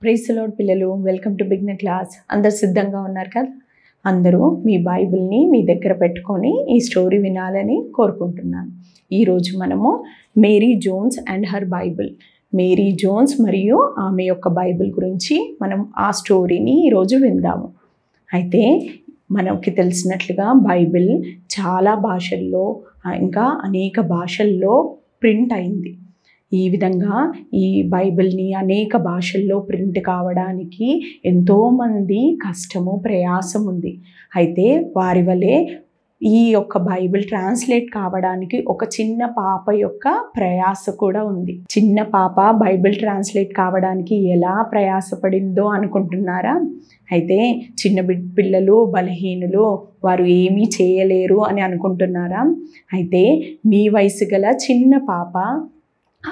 Praise the lord పిల్లలు, welcome to beginner class. అందరు సిద్ధంగా ఉన్నారు కదా? అందరూ మీ బైబిల్ని మీ దగ్గర పెట్టుకొని ఈ స్టోరీ వినాలని కోరుకుంటున్నాను. ఈరోజు మనము Mary Jones and her Bible, Mary Jones మరియు ఆమె యొక్క బైబిల్ గురించి మనం ఆ స్టోరీని ఈరోజు విందాము. అయితే మనకి తెలిసినట్లుగా బైబిల్ చాలా భాషల్లో, ఇంకా అనేక భాషల్లో ప్రింట్ అయింది. ఈ విధంగా ఈ బైబిల్ని అనేక భాషల్లో ప్రింట్ కావడానికి ఎంతోమంది కష్టము, ప్రయాసం ఉంది. అయితే వారి వలె ఈ యొక్క బైబిల్ ట్రాన్స్లేట్ కావడానికి ఒక చిన్న పాప యొక్క ప్రయాస కూడా ఉంది. చిన్న పాప బైబిల్ ట్రాన్స్లేట్ కావడానికి ఎలా ప్రయాసపడిందో అనుకుంటున్నారా? అయితే చిన్న పిల్లలు, బలహీనులు, వారు ఏమీ చేయలేరు అని అనుకుంటున్నారా? అయితే మీ వయసు గల చిన్న పాప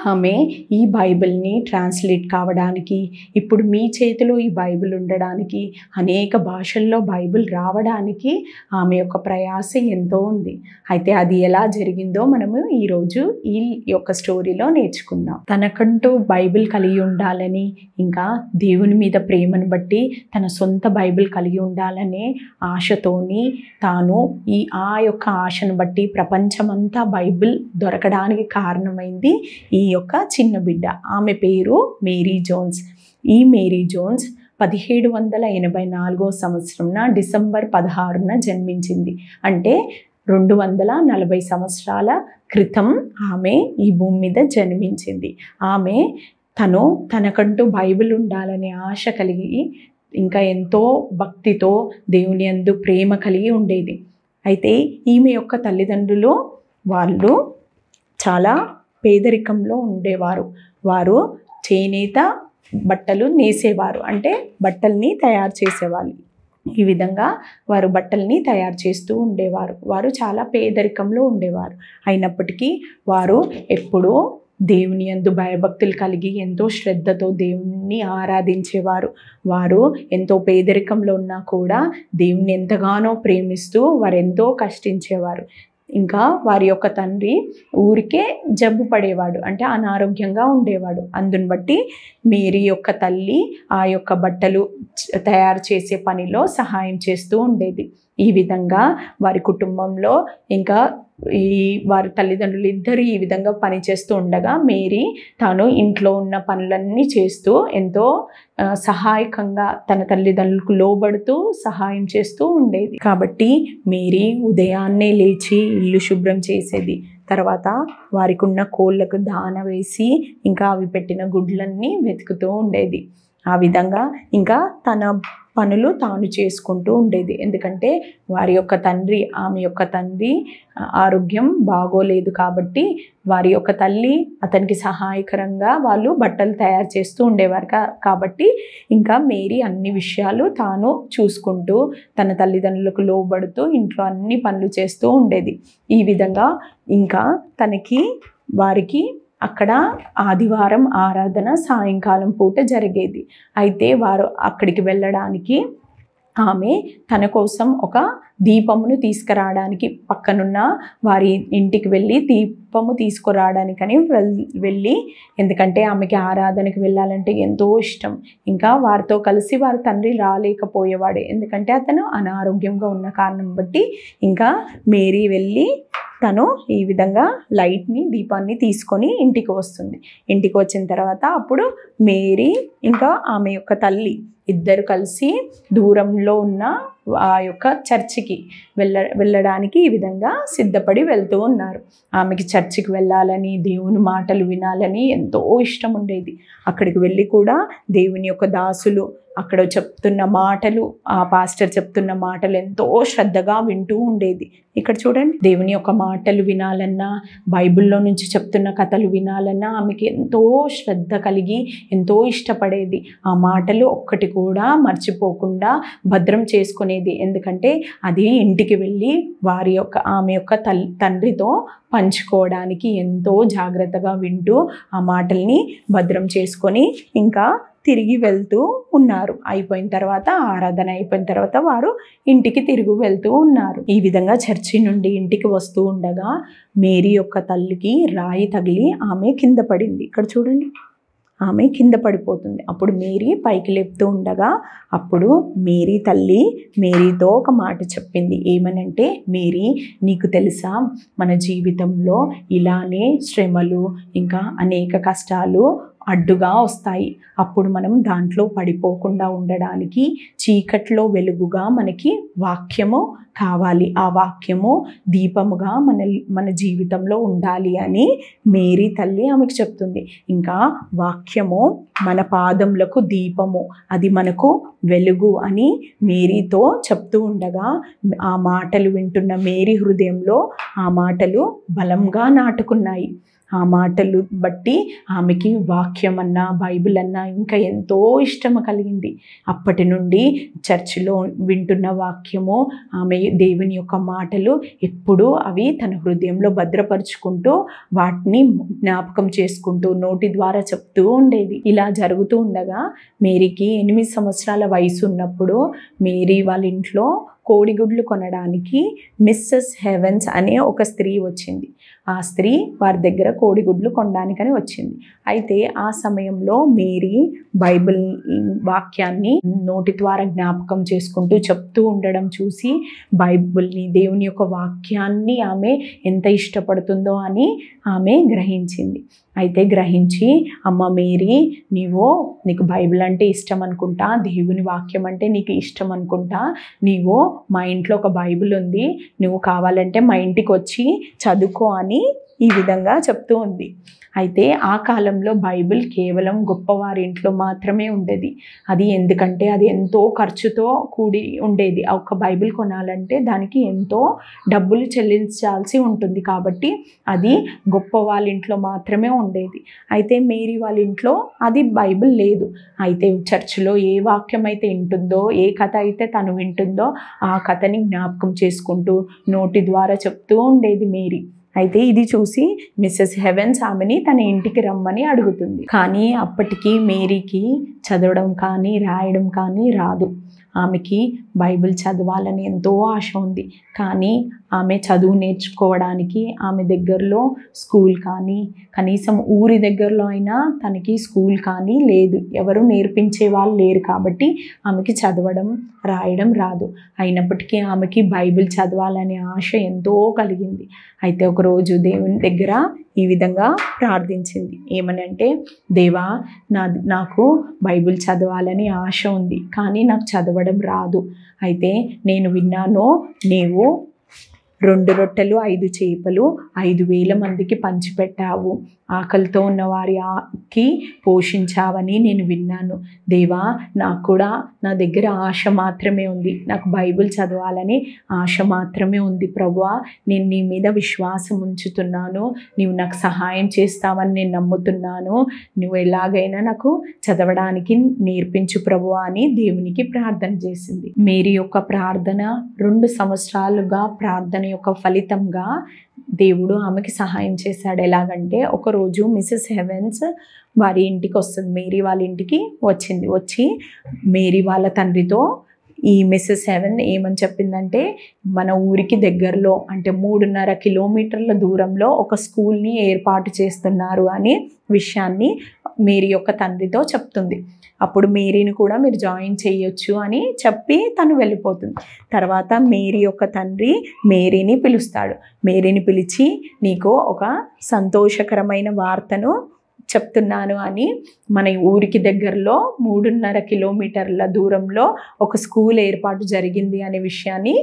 ఆమె ఈ బైబిల్ని ట్రాన్స్లేట్ కావడానికి, ఇప్పుడు మీ చేతిలో ఈ బైబిల్ ఉండడానికి, అనేక భాషల్లో బైబిల్ రావడానికి ఆమె యొక్క ప్రయాస ఎంతో ఉంది. అయితే అది ఎలా జరిగిందో మనము ఈరోజు ఈ యొక్క స్టోరీలో నేర్చుకుందాం. తనకంటూ బైబిల్ కలిగి ఉండాలని, ఇంకా దేవుని మీద ప్రేమను బట్టి తన సొంత బైబిల్ కలిగి ఉండాలనే ఆశతోని తాను ఆ యొక్క ఆశను బట్టి ప్రపంచమంతా బైబిల్ దొరకడానికి కారణమైంది ఈ యొక్క చిన్న బిడ్డ. ఆమె పేరు మేరీ జోన్స్. ఈ మేరీ జోన్స్ 1784 సంవత్సరంన డిసెంబర్ 16న జన్మించింది. అంటే 240 సంవత్సరాల క్రితం ఆమె ఈ భూమి మీద జన్మించింది. ఆమె తనకంటూ బైబిల్ ఉండాలనే ఆశ కలిగి, ఇంకా ఎంతో భక్తితో దేవుని యందు ప్రేమ కలిగి ఉండేది. అయితే ఈమె యొక్క తల్లిదండ్రులు వాళ్ళు చాలా పేదరికంలో ఉండేవారు. వారు చేనేత బట్టలు నేసేవారు, అంటే బట్టల్ని తయారు చేసేవాళ్ళు. ఈ విధంగా వారు బట్టల్ని తయారు చేస్తూ ఉండేవారు. వారు చాలా పేదరికంలో ఉండేవారు. అయినప్పటికీ వారు ఎప్పుడూ దేవుని యందు భయభక్తులు కలిగి ఎంతో శ్రద్ధతో దేవుణ్ణి ఆరాధించేవారు. వారు ఎంతో పేదరికంలో ఉన్నా కూడా దేవుణ్ణి ఎంతగానో ప్రేమిస్తూ వారు ఎంతో కష్టించేవారు. ఇంకా వారి యొక్క తండ్రి ఊరికే జబ్బు పడేవాడు, అంటే అనారోగ్యంగా ఉండేవాడు. అందుని బట్టి మేరీ యొక్క తల్లి ఆ యొక్క బట్టలు తయారు చేసే పనిలో సహాయం చేస్తూ ఉండేది. ఈ విధంగా వారి కుటుంబంలో, ఇంకా వారి తల్లిదండ్రులు ఇద్దరు ఈ విధంగా పనిచేస్తూ ఉండగా మేరీ తాను ఇంట్లో ఉన్న పనులన్నీ చేస్తూ ఎంతో సహాయకంగా తన తల్లిదండ్రులకు లోబడుతూ సహాయం చేస్తూ ఉండేది. కాబట్టి మేరీ ఉదయాన్నే లేచి ఇల్లు శుభ్రం చేసేది. తర్వాత వారికి ఉన్న కోళ్ళకు దాన వేసి, ఇంకా అవి పెట్టిన గుడ్లన్నీ వెతుకుతూ ఉండేది. ఆ విధంగా ఇంకా తన పనులు తాను చేసుకుంటూ ఉండేది. ఎందుకంటే ఆమె యొక్క తండ్రి ఆరోగ్యం బాగోలేదు కాబట్టి వారి యొక్క తల్లి అతనికి సహాయకరంగా వాళ్ళు బట్టలు తయారు చేస్తూ ఉండేవారు. కాబట్టి ఇంకా మేరీ అన్ని విషయాలు తాను చూసుకుంటూ తన తల్లిదండ్రులకు లోబడుతూ ఇంట్లో అన్ని పనులు చేస్తూ ఉండేది. ఈ విధంగా ఇంకా వారికి అక్కడ ఆదివారం ఆరాధన సాయంకాలం పూట జరిగేది. అయితే వారు అక్కడికి వెళ్ళడానికి ఆమె తన కోసం ఒక దీపమును తీసుకురావడానికి పక్కనున్న వారి ఇంటికి వెళ్ళి దీపము తీసుకురావడానికని వెళ్ళి, ఎందుకంటే ఆమెకి ఆరాధనకి వెళ్ళాలంటే ఎంతో ఇష్టం. ఇంకా వారితో కలిసి వారి తండ్రి రాలేకపోయేవాడు, ఎందుకంటే అతను అనారోగ్యంగా ఉన్న కారణం బట్టి. ఇంకా మేరీ వెళ్ళి తను ఈ విధంగా దీపాన్ని తీసుకొని ఇంటికి వస్తుంది. ఇంటికి వచ్చిన తర్వాత అప్పుడు మేరీ ఇంకా ఆమె యొక్క తల్లి ఇద్దరు కలిసి దూరంలో ఉన్న ఆ యొక్క చర్చికి వెళ్ళడానికి ఈ విధంగా సిద్ధపడి వెళ్తూ ఉన్నారు. ఆమెకి చర్చికి వెళ్ళాలని, దేవుని మాటలు వినాలని ఎంతో ఇష్టం ఉండేది. అక్కడికి వెళ్ళి కూడా దేవుని యొక్క దాసులు అక్కడ చెప్తున్న మాటలు, ఆ పాస్టర్ చెప్తున్న మాటలు ఎంతో శ్రద్ధగా వింటూ ఉండేది. ఇక్కడ చూడండి, దేవుని యొక్క మాటలు వినాలన్నా, బైబిల్లో నుంచి చెప్తున్న కథలు వినాలన్నా ఆమెకి ఎంతో శ్రద్ధ కలిగి ఎంతో ఇష్టపడేది. ఆ మాటలు ఒక్కటి కూడా మర్చిపోకుండా భద్రం చేసుకునేది. ఎందుకంటే అది ఇంటికి వెళ్ళి ఆమె యొక్క తండ్రితో పంచుకోవడానికి ఎంతో జాగ్రత్తగా వింటూ ఆ మాటల్ని భద్రం చేసుకొని ఇంకా తిరిగి వెళ్తూ ఉన్నారు. ఆరాధన అయిపోయిన తర్వాత వారు ఇంటికి తిరిగి వెళ్తూ ఉన్నారు. ఈ విధంగా చర్చి నుండి ఇంటికి వస్తూ ఉండగా మేరీ యొక్క తల్లికి రాయి తగిలి ఆమె కింద పడింది. ఇక్కడ చూడండి, ఆమె కింద పడిపోతుంది. అప్పుడు మేరీ పైకి లేపుతూ ఉండగా అప్పుడు మేరీ తల్లి మేరీతో ఒక మాట చెప్పింది. ఏమనంటే, మేరీ, నీకు తెలుసా మన జీవితంలో ఇలానే శ్రమలు ఇంకా అనేక కష్టాలు అడ్డుగా వస్తాయి. అప్పుడు మనం దాంట్లో పడిపోకుండా ఉండడానికి చీకట్లో వెలుగుగా మనకి వాక్యము కావాలి. ఆ వాక్యము దీపముగా మన జీవితంలో ఉండాలి అని మేరీ తల్లి ఆమెకు చెప్తుంది. ఇంకా వాక్యము మన పాదములకు దీపము, అది మనకు వెలుగు అని మేరీతో చెప్తూ ఉండగా ఆ మాటలు వింటున్న మేరీ హృదయంలో ఆ మాటలు బలంగా నాటుకున్నాయి. ఆ మాటలు బట్టి ఆమెకి వాక్యం అన్నా బైబిల్ అన్నా ఇంకా ఎంతో ఇష్టం కలిగింది. అప్పటి నుండి చర్చిలో వింటున్న వాక్యము, ఆమె దేవుని యొక్క మాటలు ఎప్పుడూ అవి తన హృదయంలో భద్రపరుచుకుంటూ వాటిని జ్ఞాపకం చేసుకుంటూ నోటి ద్వారా చెప్తూ ఉండేది. ఇలా జరుగుతూ ఉండగా మేరీకి 8 సంవత్సరాల వయసు ఉన్నప్పుడు మేరీ వాళ్ళ ఇంట్లో కోడిగుడ్లు కొనడానికి మిస్సెస్ హెవెన్స్ అనే ఒక స్త్రీ వచ్చింది. ఆ స్త్రీ వారి దగ్గర కోడిగుడ్లు కొనడానికని వచ్చింది. అయితే ఆ సమయంలో మేరీ బైబిల్ వాక్యాన్ని నోటి ద్వారా జ్ఞాపకం చేసుకుంటూ చెప్తూ ఉండడం చూసి బైబిల్ని, దేవుని యొక్క వాక్యాన్ని ఆమె ఎంత ఇష్టపడుతుందో అని ఆమె గ్రహించింది. అయితే గ్రహించి, అమ్మ మేరీ, నీకు బైబిల్ అంటే ఇష్టం అనుకుంటా, దేవుని వాక్యం అంటే నీకు ఇష్టం అనుకుంటా, నీవు మా ఇంట్లో ఒక బైబిల్ ఉంది, నువ్వు కావాలంటే మా ఇంటికి వచ్చి చదువుకో అని ఈ విధంగా చెప్తూ ఉంది. అయితే ఆ కాలంలో బైబిల్ కేవలం గొప్పవారి ఇంట్లో మాత్రమే ఉండేది. అది ఎందుకంటే అది ఎంతో ఖర్చుతో కూడి ఉండేది. ఒక బైబిల్ కొనాలంటే దానికి ఎంతో డబ్బులు చెల్లించాల్సి ఉంటుంది. కాబట్టి అది గొప్ప వాళ్ళ ఇంట్లో మాత్రమే ఉండేది. అయితే మేరీ వాళ్ళ ఇంట్లో అది బైబిల్ లేదు. అయితే చర్చిలో ఏ వాక్యం అయితే వింటుందో, ఏ కథ అయితే తను వింటుందో ఆ కథని జ్ఞాపకం చేసుకుంటూ నోటి ద్వారా చెప్తూ ఉండేది మేరీ. అయితే ఇది చూసి మిస్సెస్ హెవెన్స్ ఆమెని తన ఇంటికి రమ్మని అడుగుతుంది. కానీ అప్పటికి మేరీకి చదవడం కానీ రాయడం కానీ రాదు. ఆమెకి బైబిల్ చదవాలని ఎంతో ఆశ ఉంది. కానీ ఆమె చదువు నేర్చుకోవడానికి ఆమె దగ్గరలో స్కూల్ కానీ, కనీసం ఊరి దగ్గరలో అయినా తనకి స్కూల్ కానీ లేదు. ఎవరు నేర్పించే వాళ్ళు లేరు. కాబట్టి ఆమెకి చదవడం రాయడం రాదు. అయినప్పటికీ ఆమెకి బైబిల్ చదవాలనే ఆశ ఎంతో కలిగింది. అయితే ఒకరోజు దేవుని దగ్గర ఈ విధంగా ప్రార్థించింది. ఏమనంటే, దేవా, నాకు బైబిల్ చదవాలని ఆశ ఉంది, కానీ నాకు చదవడం రాదు. అయితే నేను విన్నాను, నీవు 2 రొట్టెలు 5 చేపలు 5,000 మందికి పంచిపెట్టావు, ఆకలితో ఉన్న వారికి పోషించావని నేను విన్నాను. దేవా, నాకు కూడా నా దగ్గర ఆశ మాత్రమే ఉంది, నాకు బైబిల్ చదవాలని ఆశ మాత్రమే ఉంది. ప్రభువా, నేను నీ మీద విశ్వాసం ఉంచుతున్నాను, నీవు నాకు సహాయం చేస్తావని నేను నమ్ముతున్నాను. నువ్వు ఎలాగైనా నాకు చదవడానికి నేర్పించు ప్రభువా అని దేవునికి ప్రార్థన చేసింది. మేరీ యొక్క ప్రార్థన 2 సంవత్సరాలుగా ప్రార్థన యొక్క ఫలితంగా దేవుడు ఆమెకి సహాయం చేశాడు. ఎలాగంటే, ఒకరోజు మిస్సెస్ హెవెన్స్ వారి ఇంటికి వస్తుంది. మేరీ వాళ్ళ ఇంటికి వచ్చి మేరీ వాళ్ళ తండ్రితో ఈ మిస్సెస్ హెవెన్ ఏమని చెప్పిందంటే, మన ఊరికి దగ్గరలో అంటే 3.5 కిలోమీటర్ల దూరంలో ఒక స్కూల్ని ఏర్పాటు చేస్తున్నారు అనే విషయాన్ని మేరీ యొక్క తండ్రితో చెప్తుంది. అప్పుడు మేరీని కూడా మీరు జాయిన్ చేయొచ్చు అని చెప్పి తను వెళ్ళిపోతుంది. తర్వాత మేరీ యొక్క తండ్రి మేరీని పిలుస్తాడు. మేరీని పిలిచి, నీకు ఒక సంతోషకరమైన వార్తను చెప్తున్నాను అని, మన ఊరికి దగ్గరలో 3.5 కిలోమీటర్ల దూరంలో ఒక స్కూల్ ఏర్పాటు జరిగింది అనే విషయాన్ని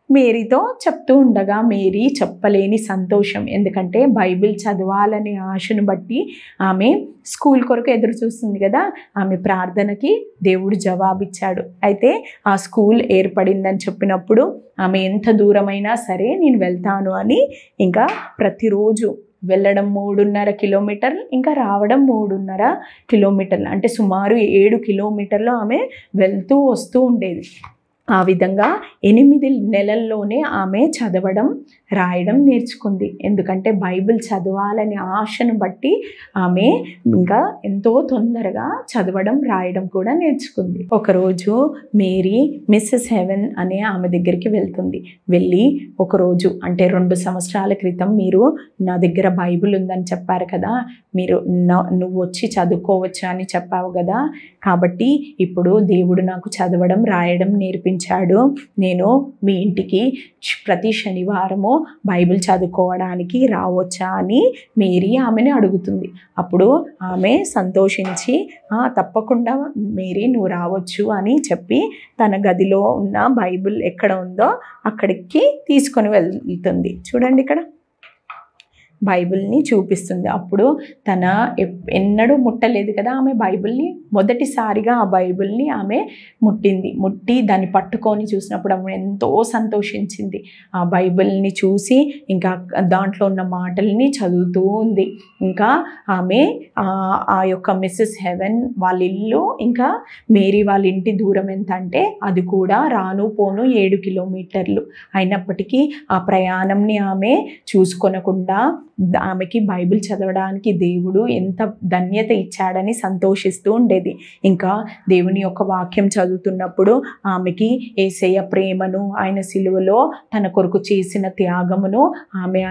మేరీతో చెప్తూ ఉండగా మేరీ చెప్పలేని సంతోషం. ఎందుకంటే బైబిల్ చదవాలనే ఆశను బట్టి ఆమె స్కూల్ కొరకు ఎదురు చూస్తుంది కదా. ఆమె ప్రార్థనకి దేవుడు జవాబిచ్చాడు. అయితే ఆ స్కూల్ ఏర్పడిందని చెప్పినప్పుడు ఆమె ఎంత దూరమైనా సరే నేను వెళ్తాను అని, ఇంకా ప్రతిరోజు వెళ్ళడం 3.5 కిలోమీటర్లు, ఇంకా రావడం 3.5 కిలోమీటర్లు, అంటే సుమారు 7 కిలోమీటర్లు ఆమె వెళ్తూ వస్తూ ఉండేది. ఆ విధంగా 8 నెలల్లోనే ఆమె చదవడం రాయడం నేర్చుకుంది. ఎందుకంటే బైబిల్ చదవాలనే ఆశను బట్టి ఆమె ఇంకా ఎంతో తొందరగా చదవడం రాయడం కూడా నేర్చుకుంది. ఒకరోజు మేరీ మిస్సెస్ హెవెన్ అనే ఆమె దగ్గరికి వెళ్తుంది. వెళ్ళి ఒకరోజు అంటే 2 సంవత్సరాల క్రితం మీరు నా దగ్గర బైబిల్ ఉందని చెప్పారు కదా, నువ్వు వచ్చి చదువుకోవచ్చు అని చెప్పావు కదా, కాబట్టి ఇప్పుడు దేవుడు నాకు చదవడం రాయడం నేర్పించాడు. నేను మీ ఇంటికి ప్రతి శనివారము బైబిల్ చదువుకోవడానికి రావచ్చా అని మేరీ ఆమెని అడుగుతుంది. అప్పుడు ఆమె సంతోషించి తప్పకుండా మేరీ నువ్వు రావచ్చు అని చెప్పి తన గదిలో ఉన్న బైబిల్ ఎక్కడ ఉందో అక్కడికి తీసుకొని వెళ్తుంది. చూడండి, ఇక్కడ బైబిల్ని చూపిస్తుంది. అప్పుడు తన ఎన్నడూ ముట్టలేదు కదా ఆమె బైబిల్ని, మొదటిసారిగా ఆ బైబిల్ని ఆమె ముట్టి దాన్ని పట్టుకొని చూసినప్పుడు ఆమె ఎంతో సంతోషించింది. ఆ బైబిల్ని చూసి ఇంకా దాంట్లో ఉన్న మాటల్ని చదువుతూ ఉంది. ఇంకా ఆమె ఆ యొక్క మిస్సెస్ హెవెన్ వాళ్ళ ఇల్లు ఇంకా మేరీ వాళ్ళ ఇంటి దూరం ఎంత అంటే అది కూడా రాను పోను 7 కిలోమీటర్లు. అయినప్పటికీ ఆ ప్రయాణంని ఆమె చూసుకొనకుండా ఆమెకి బైబిల్ చదవడానికి దేవుడు ఎంత ధన్యత ఇచ్చాడని సంతోషిస్తూ ఉండేది. ఇంకా దేవుని యొక్క వాక్యం చదువుతున్నప్పుడు ఆమెకి యేసయ్య ప్రేమను, ఆయన సిలువలో తన కొరకు చేసిన త్యాగమును ఆమె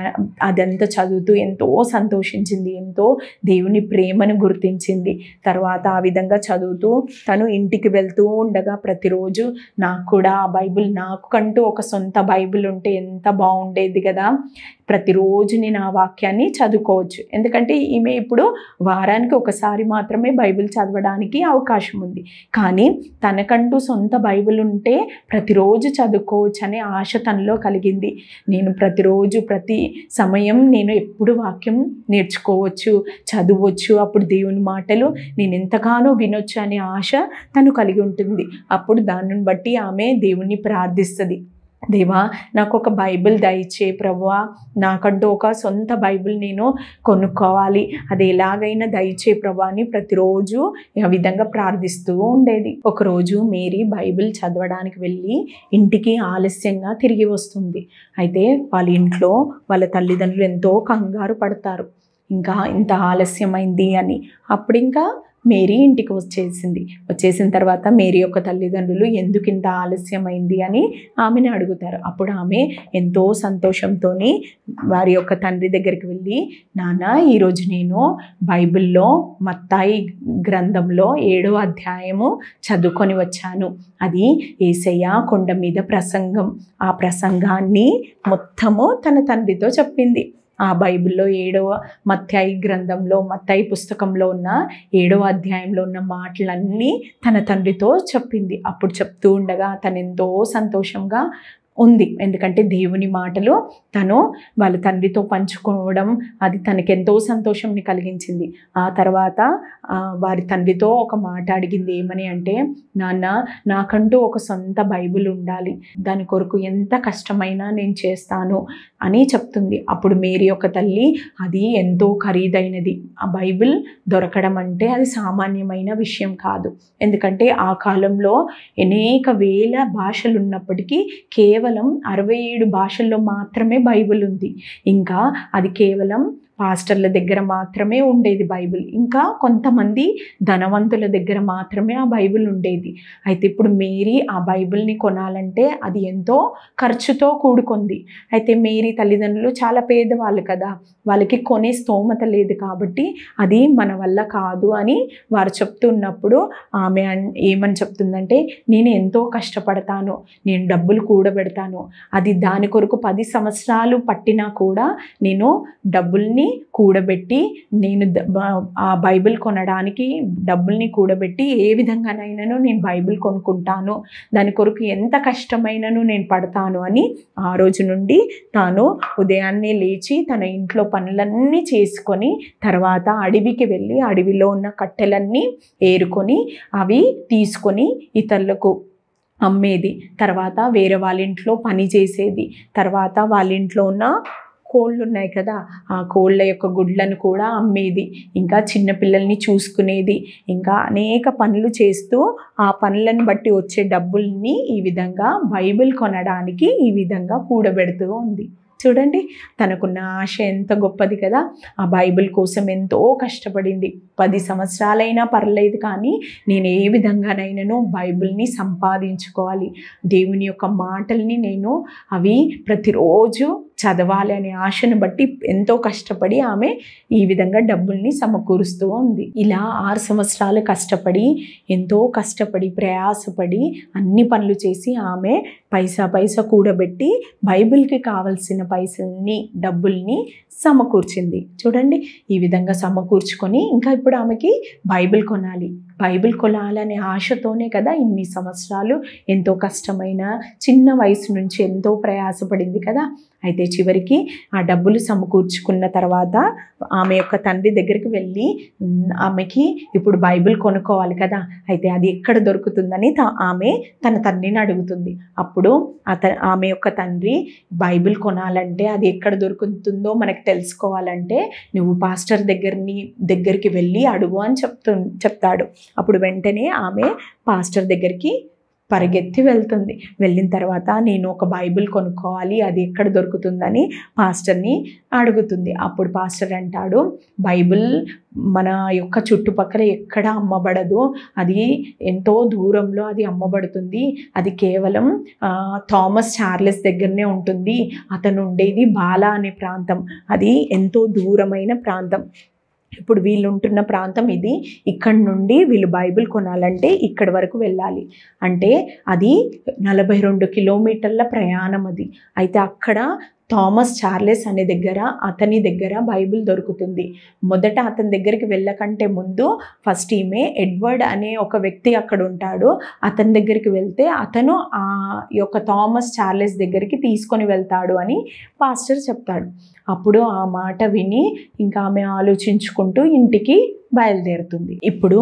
అదంతా చదువుతూ ఎంతో సంతోషించింది, ఎంతో దేవుని ప్రేమను గుర్తించింది. తర్వాత ఆ విధంగా చదువుతూ తను ఇంటికి వెళ్తూ ఉండగా ప్రతిరోజు నాకు కూడా ఆ బైబిల్, నాకంటూ ఒక సొంత బైబిల్ ఉంటే ఎంత బాగుండేది కదా, ప్రతిరోజు నేను ఆ వాక్యాన్ని చదువుకోవచ్చు. ఎందుకంటే ఈమె ఇప్పుడు వారానికి ఒకసారి మాత్రమే బైబిల్ చదవడానికి అవకాశం ఉంది. కానీ తనకంటూ సొంత బైబిల్ ఉంటే ప్రతిరోజు చదువుకోవచ్చు అనే ఆశ తనలో కలిగింది. నేను ప్రతిరోజు ప్రతి సమయం నేను ఎప్పుడు వాక్యం నేర్చుకోవచ్చు, చదవచ్చు, అప్పుడు దేవుని మాటలు నేను ఎంతగానో వినొచ్చు అనే ఆశ తను కలిగి ఉంటుంది. అప్పుడు దానిని బట్టి ఆమె దేవుణ్ణి ప్రార్థిస్తుంది. దేవా, నాకు ఒక బైబిల్ దయచే ప్రభువా, నాకంటూ ఒక సొంత బైబిల్ నేను కొనుక్కోవాలి, అది ఎలాగైనా దయచే ప్రభువా అని ప్రతిరోజు ఆ విధంగా ప్రార్థిస్తూ ఉండేది. ఒకరోజు మేరీ బైబిల్ చదవడానికి వెళ్ళి ఇంటికి ఆలస్యంగా తిరిగి వస్తుంది. అయితే వాళ్ళ ఇంట్లో వాళ్ళ తల్లిదండ్రులు ఎంతో కంగారు పడతారు, ఇంకా ఇంత ఆలస్యమైంది అని. అప్పుడు ఇంకా మేరీ ఇంటికి వచ్చేసిన తర్వాత మేరీ యొక్క తల్లిదండ్రులు ఎందుకు ఇంత ఆలస్యమైంది అని ఆమెను అడుగుతారు. అప్పుడు ఆమె ఎంతో సంతోషంతో వారి యొక్క తండ్రి దగ్గరికి వెళ్ళి, నాన్న, ఈరోజు నేను బైబిల్లో మత్తాయి గ్రంథంలో 7వ అధ్యాయము చదువుకొని వచ్చాను. అది యేసయ్య కొండ మీద ప్రసంగం. ఆ ప్రసంగాన్ని మొత్తము తన తండ్రితో చెప్పింది. ఆ బైబిల్లో 7వ మత్తాయి గ్రంథంలో, మత్తాయి పుస్తకంలో ఉన్న 7వ అధ్యాయంలో ఉన్న మాటలన్నీ తన తండ్రితో చెప్పింది. అప్పుడు చెప్తూ ఉండగా తను ఎంతో సంతోషంగా ఉంది. ఎందుకంటే దేవుని మాటలు తను వాళ్ళ తండ్రితో పంచుకోవడం అది తనకెంతో సంతోషంని కలిగించింది. ఆ తర్వాత వారి తండ్రితో ఒక మాట అడిగింది. ఏమని అంటే, నాన్న, నాకంటూ ఒక సొంత బైబిల్ ఉండాలి, దాని కొరకు ఎంత కష్టమైనా నేను చేస్తాను అని చెప్తుంది. అప్పుడు మేరీ యొక్క తల్లి, అది ఎంతో ఖరీదైనది, ఆ బైబిల్ దొరకడం అంటే అది సామాన్యమైన విషయం కాదు. ఎందుకంటే ఆ కాలంలో అనేక వేల భాషలు ఉన్నప్పటికీ కేవలం 67 భాషల్లో మాత్రమే బైబిల్ ఉంది. ఇంకా అది కేవలం పాస్టర్ల దగ్గర మాత్రమే ఉండేది బైబిల్. ఇంకా కొంతమంది ధనవంతుల దగ్గర మాత్రమే ఆ బైబిల్ ఉండేది. అయితే ఇప్పుడు మేరీ ఆ బైబిల్ని కొనాలంటే అది ఎంతో ఖర్చుతో కూడుకుంది. అయితే మేరీ తల్లిదండ్రులు చాలా పేదవాళ్ళు కదా, వాళ్ళకి కొనే స్తోమత లేదు, కాబట్టి అది మన వల్ల కాదు అని వారు చెప్తున్నప్పుడు ఆమె ఏమని చెప్తుందంటే, నేను ఎంతో కష్టపడతాను, నేను డబ్బులు కూడబెడతాను, అది దాని కొరకు 10 సంవత్సరాలు పట్టినా కూడా నేను డబ్బుల్ని కూడబెట్టి నేను ఆ బైబిల్ కొనడానికి డబ్బుల్ని కూడబెట్టి ఏ విధంగానైనాను నేను బైబిల్ కొనుక్కుంటాను, దాని కొరకు ఎంత కష్టమైనను నేను పడతాను అని ఆ రోజు నుండి తాను ఉదయాన్నే లేచి తన ఇంట్లో పనులన్నీ చేసుకొని తర్వాత అడవికి వెళ్ళి అడవిలో ఉన్న కట్టెలన్నీ ఏరుకొని అవి తీసుకొని ఇతరులకు అమ్మేది. తర్వాత వేరే వాళ్ళ ఇంట్లో పని చేసేది. తర్వాత వాళ్ళ ఇంట్లో ఉన్న కోళ్ళు ఉన్నాయి కదా, ఆ కోళ్ళ యొక్క గుడ్లను కూడా అమ్మేది, ఇంకా చిన్నపిల్లల్ని చూసుకునేది, ఇంకా అనేక పనులు చేస్తూ ఆ పనులను బట్టి వచ్చే డబ్బుల్ని ఈ విధంగా బైబిల్ కొనడానికి ఈ విధంగా కూడబెడుతూ ఉంది. చూడండి, తనకున్న ఆశ ఎంత గొప్పది కదా. ఆ బైబిల్ కోసం ఎంతో కష్టపడింది. 10 సంవత్సరాలైనా పర్లేదు, కానీ నేను ఏ విధంగానైనాను బైబిల్ని సంపాదించుకోవాలి, దేవుని యొక్క మాటల్ని నేను అవి ప్రతిరోజు చదవాలి అనే ఆశను బట్టి ఎంతో కష్టపడి ఆమె ఈ విధంగా డబ్బుల్ని సమకూరుస్తూ ఉంది. ఇలా 6 సంవత్సరాలు కష్టపడి, ఎంతో కష్టపడి ప్రయాసపడి అన్ని పనులు చేసి ఆమె పైసా కూడబెట్టి బైబిల్కి కావలసిన పైసల్ని, డబ్బుల్ని సమకూర్చింది. చూడండి, ఈ విధంగా సమకూర్చుకొని ఇంకా ఇప్పుడు ఆమెకి బైబిల్ కొనాలనే ఆశతోనే కదా ఇన్ని సంవత్సరాలు ఎంతో కష్టమైన చిన్న వయసు నుంచి ఎంతో ప్రయాసపడింది కదా. అయితే చివరికి ఆ డబ్బులు సమకూర్చుకున్న తర్వాత ఆమె యొక్క తండ్రి దగ్గరికి వెళ్ళి ఆమెకి ఇప్పుడు బైబిల్ కొనుక్కోవాలి కదా, అయితే అది ఎక్కడ దొరుకుతుందని ఆమె తన తండ్రిని అడుగుతుంది. అప్పుడు ఆమె యొక్క తండ్రి, బైబిల్ కొనాలంటే అది ఎక్కడ దొరుకుతుందో మనకు తెలుసుకోవాలంటే నువ్వు పాస్టర్ దగ్గరికి వెళ్ళి అడుగు అని చెప్తాడు. అప్పుడు వెంటనే ఆమె పాస్టర్ దగ్గరికి పరిగెత్తి వెళ్తుంది. వెళ్ళిన తర్వాత నేను ఒక బైబిల్ కొనుక్కోవాలి, అది ఎక్కడ దొరుకుతుందని పాస్టర్ని అడుగుతుంది. అప్పుడు పాస్టర్ అంటాడు, బైబిల్ మన యొక్క చుట్టుపక్కల ఎక్కడ అమ్మబడదు, అది ఎంతో దూరంలో అది అమ్మబడుతుంది, అది కేవలం థామస్ చార్లెస్ దగ్గరనే ఉంటుంది, అతను ఉండేది బాలా అనే ప్రాంతం, అది ఎంతో దూరమైన ప్రాంతం, ఇప్పుడు వీళ్ళు ఉంటున్న ప్రాంతం ఇది, ఇక్కడ నుండి వీళ్ళు బైబిల్ కొనాలంటే ఇక్కడి వరకు వెళ్ళాలి, అంటే అది 42 కిలోమీటర్ల ప్రయాణం అది. అయితే అక్కడ థామస్ చార్లెస్ అతని దగ్గర బైబిల్ దొరుకుతుంది. మొదట అతని దగ్గరికి వెళ్ళకంటే ముందు ఫస్ట్ ఈమె ఎడ్వర్డ్ అనే ఒక వ్యక్తి అక్కడ ఉంటాడు, అతని దగ్గరికి వెళ్తే అతను ఆ యొక్క థామస్ చార్లెస్ దగ్గరికి తీసుకొని వెళ్తాడు అని పాస్టర్ చెప్తాడు. అప్పుడు ఆ మాట విని ఇంకా ఆమె ఆలోచించుకుంటూ ఇంటికి బయలుదేరుతుంది. ఇప్పుడు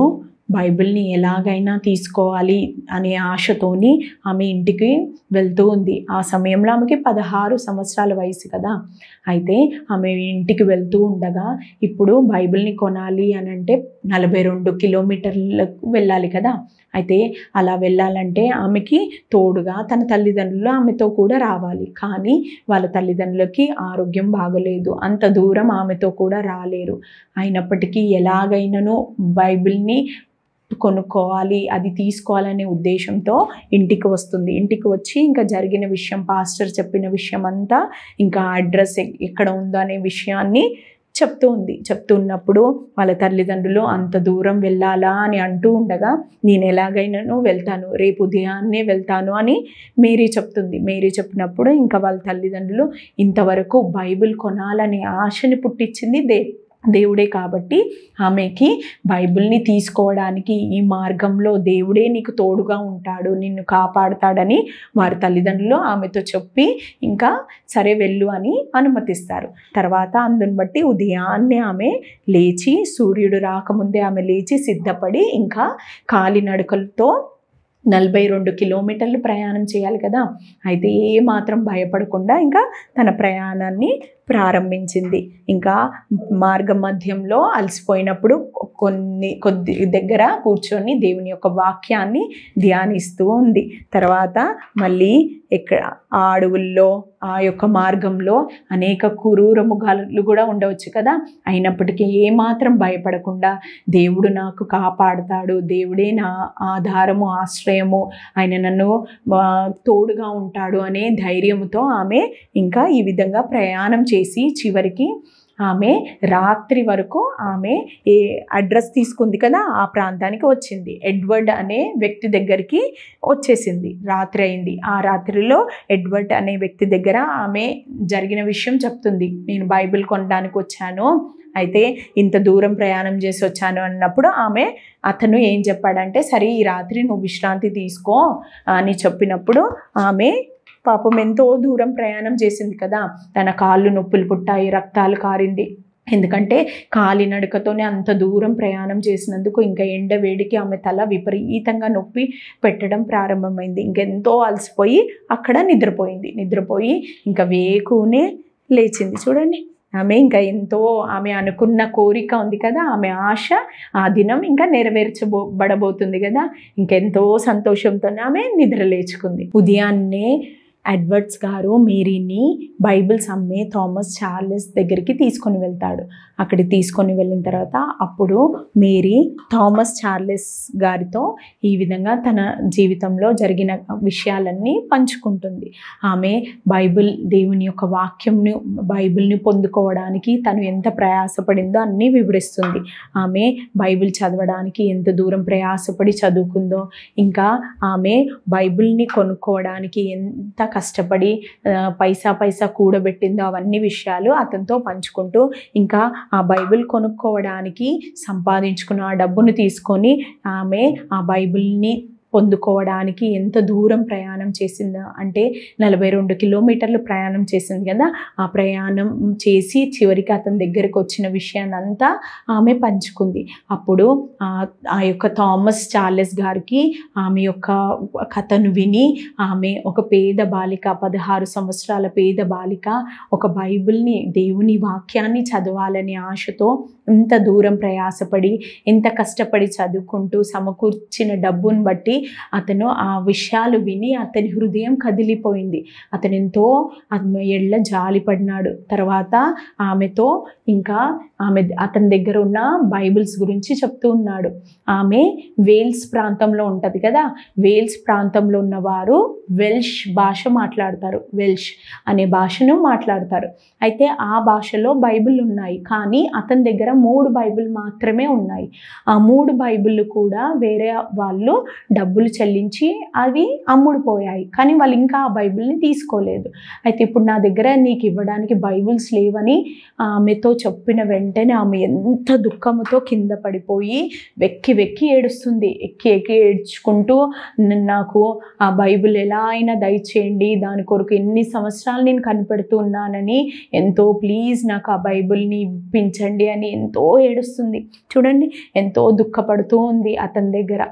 బైబిల్ని ఎలాగైనా తీసుకోవాలి అనే ఆశతోని ఆమె ఇంటికి వెళ్తూ ఉంది. ఆ సమయంలో ఆమెకి 16 సంవత్సరాల వయసు కదా. అయితే ఆమె ఇంటికి వెళ్తూ ఉండగా ఇప్పుడు బైబిల్ని కొనాలి అని అంటే 42 కిలోమీటర్లకు వెళ్ళాలి కదా. అయితే అలా వెళ్ళాలంటే ఆమెకి తోడుగా తన తల్లిదండ్రులు ఆమెతో కూడా రావాలి, కానీ వాళ్ళ తల్లిదండ్రులకి ఆరోగ్యం బాగలేదు, అంత దూరం ఆమెతో కూడా రాలేరు. అయినప్పటికీ ఎలాగైనానో బైబిల్ని కొనుక్కోవాలి, అది తీసుకోవాలనే ఉద్దేశంతో ఇంటికి వస్తుంది. ఇంటికి వచ్చి ఇంకా జరిగిన విషయం, పాస్టర్ చెప్పిన విషయం అంతా, ఇంకా అడ్రస్ ఎక్కడ ఉందో అనే విషయాన్ని చెప్తున్నప్పుడు వాళ్ళ తల్లిదండ్రులు అంత దూరం వెళ్ళాలా అని అంటూ ఉండగా, నేను ఎలాగైనానో వెళ్తాను, రేపు ఉదయాన్నే వెళ్తాను అని మేరీ చెప్తుంది. మేరీ చెప్పినప్పుడు ఇంకా వాళ్ళ తల్లిదండ్రులు, ఇంతవరకు బైబిల్ కొనాలనే ఆశని పుట్టించింది దేవుడే కాబట్టి ఆమెకి బైబిల్ని తీసుకోవడానికి ఈ మార్గంలో దేవుడే నీకు తోడుగా ఉంటాడు, నిన్ను కాపాడుతాడని వారి తల్లిదండ్రులు ఆమెతో చెప్పి ఇంకా సరే వెళ్ళు అని అనుమతిస్తారు. తర్వాత అందుని బట్టి ఉదయాన్నే ఆమె లేచి, సూర్యుడు రాకముందే ఆమె లేచి సిద్ధపడి ఇంకా కాలినడకలతో 42 కిలోమీటర్లు ప్రయాణం చేయాలి కదా. అయితే ఏ మాత్రం భయపడకుండా ఇంకా తన ప్రయాణాన్ని ప్రారంభించింది. ఇంకా మార్గ మధ్యంలో అలసిపోయినప్పుడు కొద్ది దగ్గర కూర్చొని దేవుని యొక్క వాక్యాన్ని ధ్యానిస్తూ ఉంది. తర్వాత మళ్ళీ ఆ అడవుల్లో, ఆ యొక్క మార్గంలో అనేక క్రూర మృగాలు కూడా ఉండవచ్చు కదా. అయినప్పటికీ ఏమాత్రం భయపడకుండా దేవుడు నాకు కాపాడుతాడు, దేవుడే నా ఆధారము, ఆశ్రయము, ఆయన నన్ను తోడుగా ఉంటాడు అనే ధైర్యంతో ఆమె ఇంకా ఈ విధంగా ప్రయాణం చేసి చివరికి ఆమె రాత్రి వరకు ఆమె ఏ అడ్రస్ తీసుకుంది కదా ఆ ప్రాంతానికి వచ్చింది. ఎడ్వర్డ్ అనే వ్యక్తి దగ్గరికి వచ్చేసింది. రాత్రి అయింది. ఆ రాత్రిలో ఎడ్వర్డ్ అనే వ్యక్తి దగ్గర ఆమె జరిగిన విషయం చెప్తుంది. నేను బైబిల్ కొనడానికి వచ్చాను, అయితే ఇంత దూరం ప్రయాణం చేసి వచ్చాను అన్నప్పుడు అతను ఏం చెప్పాడంటే, సరే ఈ రాత్రి నువ్వు విశ్రాంతి తీసుకో అని చెప్పినప్పుడు ఆమె పాపం ఎంతో దూరం ప్రయాణం చేసింది కదా, తన కాళ్ళు నొప్పులు పుట్టాయి, రక్తాలు కారింది. ఎందుకంటే కాలినడకతోనే అంత దూరం ప్రయాణం చేసినందుకు ఇంకా ఎండ వేడికి ఆమె తల విపరీతంగా నొప్పి పెట్టడం ప్రారంభమైంది. ఇంకెంతో అలసిపోయి అక్కడ నిద్రపోయి ఇంకా వేకునే లేచింది. చూడండి, ఆమె ఇంకా ఎంతో ఆమె అనుకున్న కోరిక ఉంది కదా, ఆమె ఆశ ఆ దినం ఇంకా నెరవేర్చబడబోతుంది కదా, ఇంకెంతో సంతోషంతో ఆమె నిద్ర లేచుకుంది. ఉదయాన్నే ఎడ్వర్డ్స్ గారు మేరీని బైబిల్స్ అమ్మే థామస్ చార్లెస్ దగ్గరికి తీసుకొని వెళ్తాడు. అక్కడికి తీసుకొని వెళ్ళిన తర్వాత అప్పుడు మేరీ థామస్ చార్లెస్ గారితో ఈ విధంగా తన జీవితంలో జరిగిన విషయాలన్నీ పంచుకుంటుంది. ఆమె బైబిల్, దేవుని యొక్క వాక్యంను, బైబిల్ని పొందుకోవడానికి తను ఎంత ప్రయాసపడిందో అన్నీ వివరిస్తుంది. ఆమె బైబిల్ చదవడానికి ఎంత దూరం ప్రయాసపడి చదువుకుందో, ఇంకా ఆమె బైబిల్ని కొనుక్కోవడానికి ఎంత కష్టపడి పైసా కూడబెట్టిందో అవన్నీ విషయాలు అతనితో పంచుకుంటూ, ఇంకా ఆ బైబిల్ కొనుక్కోవడానికి సంపాదించుకున్న ఆ డబ్బును తీసుకొని ఆమె ఆ బైబిల్ని పొందుకోవడానికి ఎంత దూరం ప్రయాణం చేసిందో అంటే 42 కిలోమీటర్లు ప్రయాణం చేసింది కదా. ఆ ప్రయాణం చేసి చివరికి అతని దగ్గరకు వచ్చిన విషయాన్ని అంతా ఆమె పంచుకుంది. అప్పుడు ఆ యొక్క థామస్ చార్లెస్ గారికి ఆమె యొక్క కథను విని, ఆమె ఒక పేద బాలిక, 16 సంవత్సరాల పేద బాలిక, ఒక బైబిల్ని, దేవుని వాక్యాన్ని చదవాలనే ఆశతో ఇంత దూరం ప్రయాసపడి, ఎంత కష్టపడి చదువుకుంటూ సమకూర్చిన డబ్బును బట్టి అతను ఆ విషయాలు విని అతని హృదయం కదిలిపోయింది. అతను ఎంతో ఎళ్ళ జాలిపడినాడు. తర్వాత ఆమెతో ఇంకా అతని దగ్గర ఉన్న బైబిల్స్ గురించి చెప్తూ ఉన్నాడు. ఆమె వేల్స్ ప్రాంతంలో ఉంటుంది కదా, వేల్స్ ప్రాంతంలో ఉన్నవారు వెల్ష్ భాష మాట్లాడతారు, వెల్ష్ అనే భాషను మాట్లాడతారు. అయితే ఆ భాషలో బైబిల్ ఉన్నాయి, కానీ అతని దగ్గర 3 బైబిల్ మాత్రమే ఉన్నాయి. ఆ 3 బైబిళ్ళు కూడా వేరే వాళ్ళు డబ్బులు చెల్లించి అవి అమ్ముడుపోయాయి, కానీ వాళ్ళు ఇంకా ఆ బైబిల్ని తీసుకోలేదు. అయితే ఇప్పుడు నా దగ్గర నీకు ఇవ్వడానికి బైబిల్స్ లేవని ఆమెతో చెప్పిన వెంటనే ఆమె ఎంత దుఃఖంతో కింద పడిపోయి వెక్కి ఏడుస్తుంది. ఎక్కి ఏడ్చుకుంటూ, నాకు ఆ బైబిల్ ఎలా అయినా దయచేయండి, దాని కొరకు ఎన్ని సంవత్సరాలు నేను కనిపెడుతూ ఉన్నానని, ఎంతో ప్లీజ్ నాకు ఆ బైబిల్ని ఇప్పించండి అని ఎంతో ఏడుస్తుంది. చూడండి, ఎంతో దుఃఖపడుతూ ఉంది అతని దగ్గర.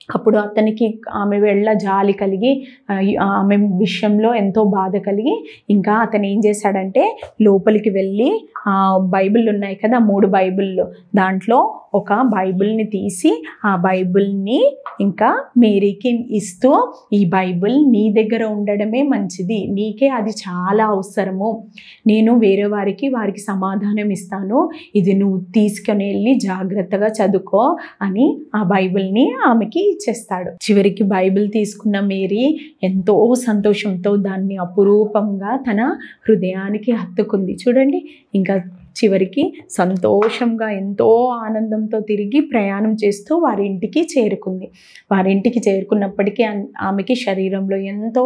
అప్పుడు అతనికి ఆమె వెళ్ళ జాలి కలిగి, ఆమె విషయంలో ఎంతో బాధ కలిగి, ఇంకా అతను ఏం చేశాడంటే లోపలికి వెళ్ళి బైబిల్ ఉన్నాయి కదా, 3 బైబిళ్ళు, దాంట్లో ఒక బైబిల్ని తీసి ఆ బైబిల్ని ఇంకా మేరీకి ఇస్తూ, ఈ బైబిల్ నీ దగ్గర ఉండడమే మంచిది, నీకే అది చాలా అవసరము, నేను వేరే వారికి సమాధానం ఇస్తాను, ఇది నువ్వు తీసుకొని వెళ్ళి జాగ్రత్తగా చదువుకో అని ఆ బైబిల్ని ఆమెకి ఇచ్చేస్తాడు. చివరికి బైబిల్ తీసుకున్న మేరీ ఎంతో సంతోషంతో దాన్ని అపురూపంగా తన హృదయానికి హత్తుకుంది. చూడండి, ఇంకా చివరికి సంతోషంగా ఎంతో ఆనందంతో తిరిగి ప్రయాణం చేస్తూ వారి ఇంటికి చేరుకుంది. వారి ఇంటికి చేరుకున్నప్పటికీ ఆమెకి శరీరంలో ఎంతో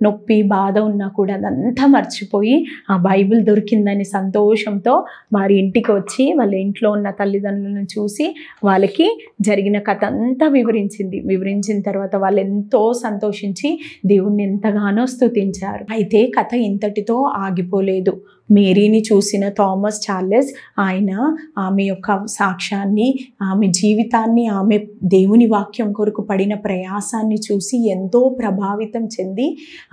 నొప్పి, బాధ ఉన్నా కూడా అదంతా మర్చిపోయి ఆ బైబిల్ దొరికిందని సంతోషంతో వారి ఇంటికి వచ్చి వాళ్ళ ఇంట్లో ఉన్న తల్లిదండ్రులను చూసి వాళ్ళకి జరిగిన కథ అంతా వివరించిన తర్వాత వాళ్ళు ఎంతో సంతోషించి దేవుణ్ణి ఎంతగానో స్తుతించారు. అయితే కథ ఇంతటితో ఆగిపోలేదు. మేరీని చూసిన థామస్ చార్లెస్ ఆయన ఆమె యొక్క సాక్ష్యాన్ని, ఆమె జీవితాన్ని, ఆమె దేవుని వాక్యం కొరకు పడిన ప్రయాసాన్ని చూసి ఎంతో ప్రభావితం చెంది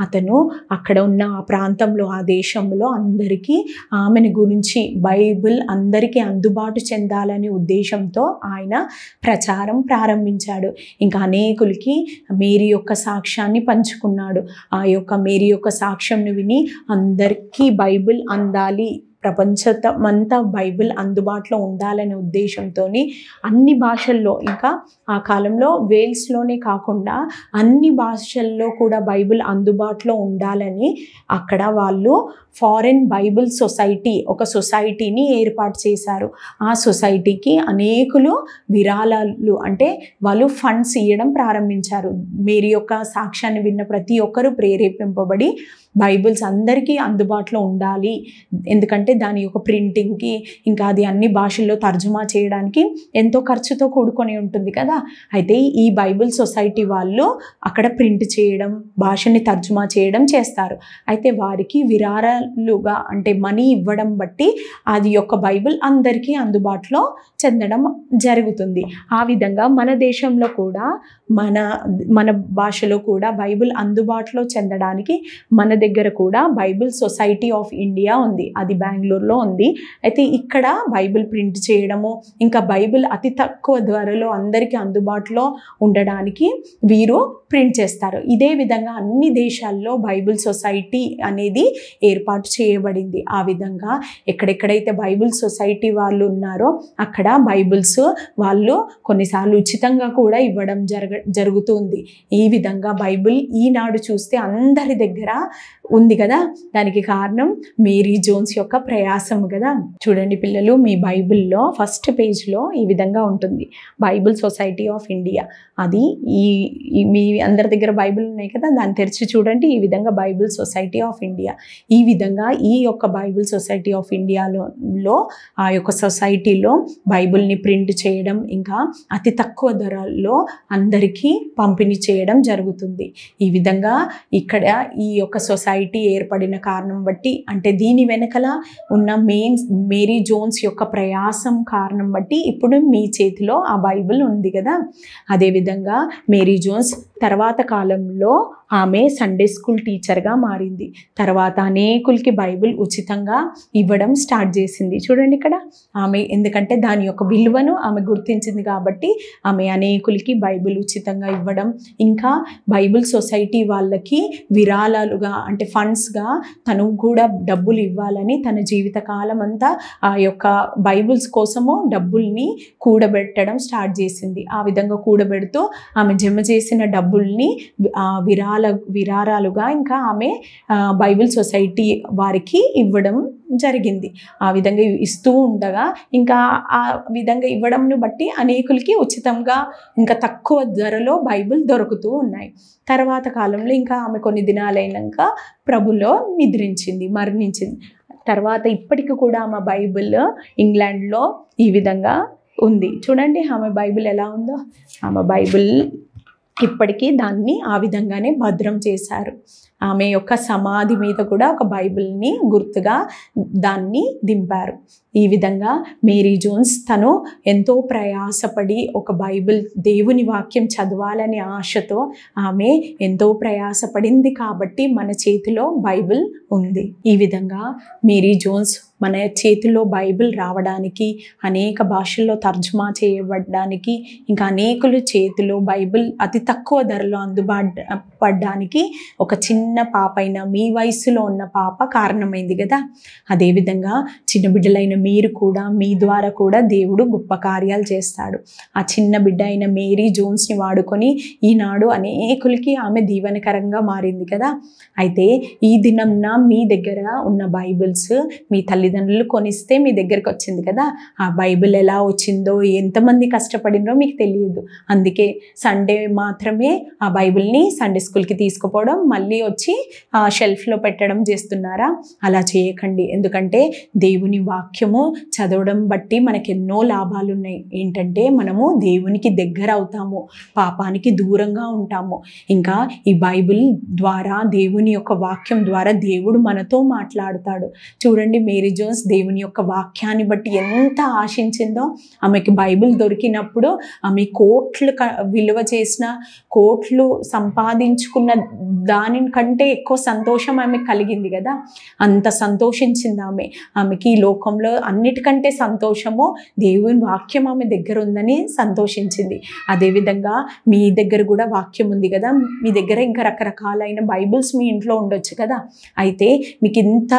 అతను అక్కడ ఉన్న ఆ ప్రాంతంలో, ఆ దేశంలో అందరికీ ఆమెను గురించి బైబిల్ అందరికీ అందుబాటు చెందాలనే ఉద్దేశంతో ఆయన ప్రచారం ప్రారంభించాడు. ఇంకా అనేకులకి మేరీ యొక్క సాక్ష్యాన్ని పంచుకున్నాడు. ఆ యొక్క మేరీ యొక్క సాక్ష్యంను విని అందరికీ బైబిల్ అందాలి, ప్రపంచమంతా బైబిల్ అందుబాటులో ఉండాలనే ఉద్దేశంతో అన్ని భాషల్లో, ఇంకా ఆ కాలంలో వేల్స్లోనే కాకుండా అన్ని భాషల్లో కూడా బైబిల్ అందుబాటులో ఉండాలని అక్కడ వాళ్ళు ఫారెన్ బైబిల్ సొసైటీ, ఒక సొసైటీని ఏర్పాటు చేశారు. ఆ సొసైటీకి అనేకులు విరాళాలు, అంటే వాళ్ళు ఫండ్స్ ఇవ్వడం ప్రారంభించారు. మేరీ యొక్క సాక్ష్యాన్ని విన్న ప్రతి ఒక్కరూ ప్రేరేపింపబడి బైబిల్స్ అందరికీ అందుబాటులో ఉండాలి, ఎందుకంటే దాని యొక్క ప్రింటింగ్కి ఇంకా అది అన్ని భాషల్లో తర్జుమా చేయడానికి ఎంతో ఖర్చుతో కూడుకొని ఉంటుంది కదా. అయితే ఈ బైబిల్ సొసైటీ వాళ్ళు అక్కడ ప్రింట్ చేయడం, భాషని తర్జుమా చేయడం చేస్తారు. అయితే వారికి విరాళాలుగా అంటే మనీ ఇవ్వడం బట్టి అది యొక్క బైబిల్ అందరికీ అందుబాటులో చెందడం జరుగుతుంది. ఆ విధంగా మన దేశంలో కూడా మన భాషలో కూడా బైబిల్ అందుబాటులో చెందడానికి మన దగ్గర కూడా బైబిల్ సొసైటీ ఆఫ్ ఇండియా ఉంది. అది బెంగళూరులో ఉంది. అయితే ఇక్కడ బైబిల్ ప్రింట్ చేయడము, ఇంకా బైబిల్ అతి తక్కువ ధరలో అందరికీ అందుబాటులో ఉండడానికి వీరు ప్రింట్ చేస్తారు. ఇదే విధంగా అన్ని దేశాల్లో బైబిల్ సొసైటీ అనేది ఏర్పాటు చేయబడింది. ఆ విధంగా ఎక్కడెక్కడైతే బైబిల్ సొసైటీ వాళ్ళు ఉన్నారో అక్కడ బైబిల్స్ వాళ్ళు కొన్నిసార్లు ఉచితంగా కూడా ఇవ్వడం జరుగుతుంది. ఈ విధంగా బైబిల్ ఈనాడు చూస్తే అందరి దగ్గర ఉంది కదా. దానికి కారణం మేరీ జోన్స్ యొక్క ప్రయాసము కదా. చూడండి పిల్లలు, మీ బైబిల్లో ఫస్ట్ పేజ్లో ఈ విధంగా ఉంటుంది, బైబిల్ సొసైటీ ఆఫ్ ఇండియా. అది మీ అందరి దగ్గర బైబిల్ ఉన్నాయి కదా, దాన్ని తెరిచి చూడండి. ఈ విధంగా బైబిల్ సొసైటీ ఆఫ్ ఇండియా. ఈ విధంగా ఈ యొక్క బైబిల్ సొసైటీ ఆఫ్ ఇండియాలో ఆ యొక్క సొసైటీలో బైబిల్ని ప్రింట్ చేయడం, ఇంకా అతి తక్కువ ధరల్లో అందరికీ పంపిణీ చేయడం జరుగుతుంది. ఈ విధంగా ఇక్కడ ఈ యొక్క సొసైటీ ఏర్పడిన కారణం బట్టి, అంటే దీని వెనకల ఉన్న మేరీ జోన్స్ యొక్క ప్రయాసం కారణం బట్టి ఇప్పుడు మీ చేతిలో ఆ బైబిల్ ఉంది కదా. అదేవిధంగా మేరీ జోన్స్ తర్వాత కాలంలో ఆమె సండే స్కూల్ టీచర్గా మారింది. తర్వాత అనేకులకి బైబిల్ ఉచితంగా ఇవ్వడం స్టార్ట్ చేసింది. చూడండి ఇక్కడ ఆమె, ఎందుకంటే దాని యొక్క విలువను ఆమె గుర్తించింది కాబట్టి ఆమె అనేకులకి బైబిల్ ఉచితంగా ఇవ్వడం, ఇంకా బైబిల్ సొసైటీ వాళ్ళకి విరాళాలుగా అంటే ఫండ్స్గా తను కూడా డబ్బులు ఇవ్వాలని తన జీవితకాలం అంతా ఆ యొక్క బైబిల్స్ కోసము డబ్బుల్ని కూడబెట్టడం స్టార్ట్ చేసింది. ఆ విధంగా కూడబెడుతూ ఆమె జమ చేసిన డబ్బుల్ని విరాళాలుగా ఇంకా ఆమె బైబిల్ సొసైటీ వారికి ఇవ్వడం జరిగింది. ఆ విధంగా ఇస్తూ ఉండగా ఇంకా ఆ విధంగా ఇవ్వడంను బట్టి అనేకులకి ఉచితంగా ఇంకా తక్కువ ధరలో బైబిల్ దొరుకుతూ ఉన్నాయి. తర్వాత కాలంలో ఇంకా ఆమె కొన్ని దినాలైనాక ప్రభులో మరణించింది. తర్వాత ఇప్పటికి కూడా ఆమె బైబిల్ ఇంగ్లాండ్లో ఈ విధంగా ఉంది. చూడండి ఆమె బైబిల్ ఎలా ఉందో. ఆమె బైబిల్ ఇప్పటికీ దాన్ని ఆ విధంగానే భద్రం చేశారు. ఆమె యొక్క సమాధి మీద కూడా ఒక బైబిల్ని గుర్తుగా దాన్ని దింపారు. ఈ విధంగా మేరీ జోన్స్ తను ఎంతో ప్రయాసపడి ఒక బైబిల్, దేవుని వాక్యం చదవాలనే ఆశతో ఆమె ఎంతో ప్రయాసపడింది కాబట్టి మన చేతిలో బైబిల్ ఉంది. ఈ విధంగా మేరీ జోన్స్ మన చేతిలో బైబిల్ రావడానికి, అనేక భాషల్లో తర్జుమా చేయబడడానికి, ఇంకా అనేకుల చేతిలో బైబిల్ అతి తక్కువ ధరలో పడడానికి ఒక చిన్న పాప అయిన మీ వయసులో ఉన్న పాప కారణమైంది కదా. అదేవిధంగా చిన్న బిడ్డలైన మీరు కూడా, మీ ద్వారా కూడా దేవుడు గొప్ప కార్యాలు చేస్తాడు. ఆ చిన్న బిడ్డ అయిన మేరీ జోన్స్ని వాడుకొని ఈనాడు అనేకులకి ఆమె దీవెనకరంగా మారింది కదా. అయితే ఈ దినంన మీ దగ్గర ఉన్న బైబిల్స్ మీ తల్లిదండ్రులు కొనిస్తే మీ దగ్గరకు వచ్చింది కదా. ఆ బైబిల్ ఎలా వచ్చిందో, ఎంతమంది కష్టపడినో మీకు తెలియదు. అందుకే సండే మాత్రమే ఆ బైబిల్ని సండే స్కూల్కి తీసుకుపోవడం, మళ్ళీ వచ్చి ఆ షెల్ఫ్లో పెట్టడం చేస్తున్నారా? అలా చేయకండి. ఎందుకంటే దేవుని వాక్యము చదవడం బట్టి మనకి ఎన్నో లాభాలు ఉన్నాయి. ఏంటంటే మనము దేవునికి దగ్గర అవుతాము, పాపానికి దూరంగా ఉంటాము. ఇంకా ఈ బైబిల్ ద్వారా, దేవుని యొక్క వాక్యం ద్వారా దేవుడు మనతో మాట్లాడతాడు. చూడండి మేరీ జోన్స్ దేవుని యొక్క వాక్యాన్ని బట్టి ఎంత ఆశించిందో. ఆమెకి బైబిల్ దొరికినప్పుడు ఆమె కోట్లు విలువ చేసిన, కోట్లు సంపాదించుకున్న దానికంటే ఎక్కువ సంతోషం ఆమెకు కలిగింది కదా. అంత సంతోషించింది ఆమెకి ఈ లోకంలో అన్నిటికంటే సంతోషము దేవుని వాక్యం ఆమె దగ్గర ఉందని సంతోషించింది. అదేవిధంగా మీ దగ్గర కూడా వాక్యం ఉంది కదా, మీ దగ్గర ఇంకా రకరకాలైన బైబిల్స్ మీ ఇంట్లో ఉండొచ్చు కదా. అయితే మీకు ఇంత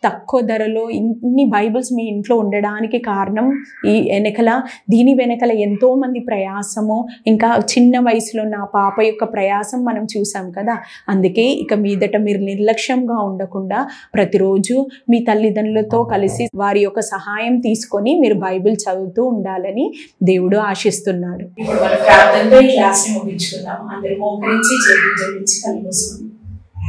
తక్కువ ధరలో ఇన్ని బైబిల్స్ మీ ఇంట్లో ఉండడానికి కారణం దీని వెనకల ఎంతోమంది ప్రయాసము, ఇంకా చిన్న వయసులో నా పాప యొక్క ప్రయాసం మనం చూసాం కదా. అందుకే ఇక మీదట మీరు నిర్లక్ష్యంగా ఉండకుండా ప్రతిరోజు మీ తల్లిదండ్రులతో కలిసి వారి యొక్క సహాయం తీసుకొని మీరు బైబిల్ చదువుతూ ఉండాలని దేవుడు ఆశిస్తున్నాడు. ఇప్పుడు మన ప్రార్థనతో ఈ క్లాస్ని ముగించుకుందాం. అందరూ మోకరించి జయించి కలుగుతుంది.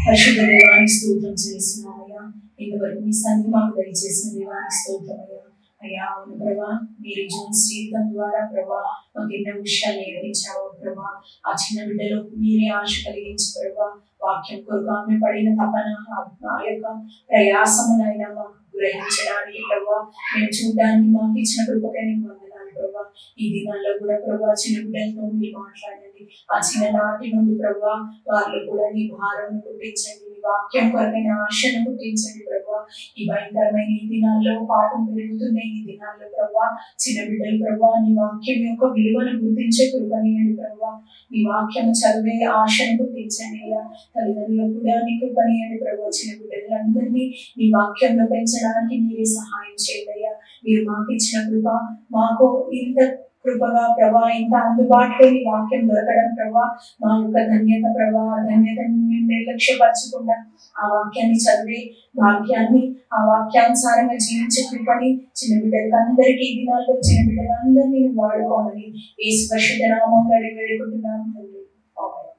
పరిశుద్ధ దేవానికి స్తోత్రం చేస్తున్నామయ్యా. ఇంతవరకు మీ సన్ని మాకు దయచేసిన దేవానికి స్తోత్రమయ్యా. అయ్యా అవును ప్రభా, మీరు జూన్ జీవితం ద్వారా ప్రభా మాకు ఎన్నో విషయాలు నేర్పించావు ప్రభా. ఆ చిన్న బిడ్డలో మీరే ఆశ కలిగించి ప్రభా వాక్యం కొరకు ఆమె పడిన తపన ఆ యొక్క ప్రయాసమునైనా మాకు గ్రహించడానికి ప్రభా, మేము చూడడానికి మాకు ఇచ్చిన కృపకై నీకు వందనాలు ప్రభా. ఈ దినాల్లో కూడా ప్రభా చిన్న బిడ్డలతో మీరు మాట్లాడండి. ఆ చిన్ననాటి నుండి ప్రభా వాళ్ళు కూడా నీ భారం పుట్టించండి, నీ వాక్యం కొరకైన ఆశను పుట్టించండి ప్రభా. ఈ భయంకరమైన ఈ దినాల్లో పాపం పెరుగుతున్న ఈ దినాల్లో ప్రభా చిన్న బిడ్డలు ప్రభా నీ వాక్యం యొక్క విలువను గుర్తించే కృపనీయండి ప్రభా. నీ వాక్యం చదివే ఆశను గుర్తించండి అయ్యా. తల్లిదండ్రులకు కూడా నీ కృపనీయండి ప్రభా. చిన్న బిడ్డలందరినీ నీ వాక్యంలో పెంచడానికి మీరే సహాయం చేయండి అయ్యా. మీరు మాకు ఇచ్చిన కృప, మాకు ఇంత కృపగా ప్రభా ఇంత అందుబాటులో నీ వాక్యం దొరకడం ప్రభా మా యొక్క ధన్యత ప్రభా. ఆ ధన్యతను మేము నిర్లక్ష్యపరచకుండా ఆ వాక్యాన్ని చదివే భాగ్యాన్ని, ఆ వాక్యానుసారంగా జీవించే కృపని చిన్న బిడ్డలకు అందరికీ ఈ దినాల్లో చిన్న బిడ్డలందరినీ వాడుకోమని యేసు పరిశుద్ధ నామములో వేడుకుంటున్నాము తండ్రి. ఆమేన్.